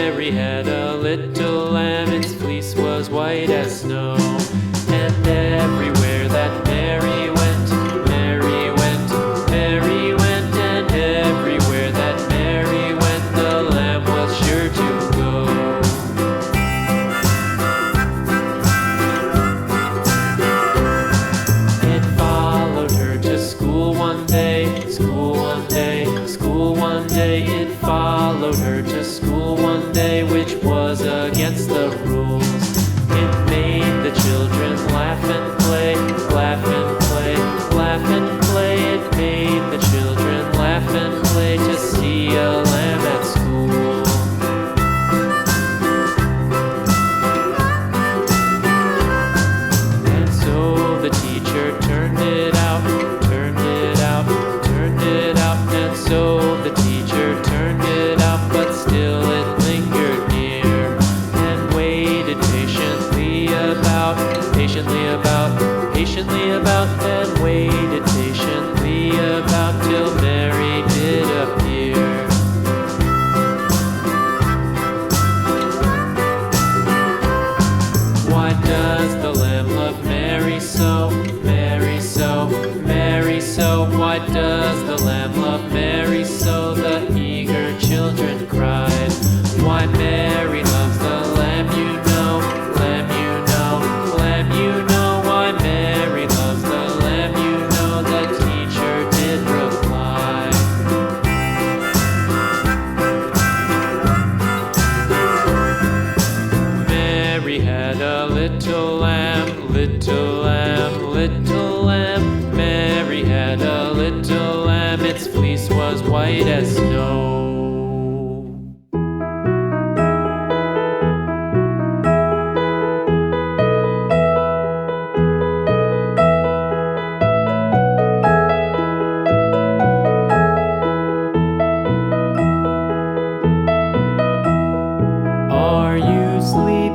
Mary had a little lamb, its fleece was white as snow. And everywhere that Mary went, Mary went, Mary went, and everywhere that Mary went, the lamb was sure to go. It followed her to school one day, school one day, school one day. It followed her to school one day, which was against the rules. It made the children laugh and play, laugh and play, laugh and play. It made the children laugh and play to see a lamb at school. And so the teacher turned it out, turned it out, turned it out. And so the teacher turned it out, but still it lingered near and waited patiently about, patiently about, and waited patiently about till Mary did appear. Why does the lamb love Mary so, Mary so, Mary so? Why does the lamb love Mary so? The eager children cried. Why Mary loves the lamb, you know, lamb, you know, lamb, you know. Why Mary loves the lamb, you know, the teacher did reply. Mary had a little lamb, little lamb, little lamb. Mary had a little lamb, its fleece was white as snow. Are you sleeping?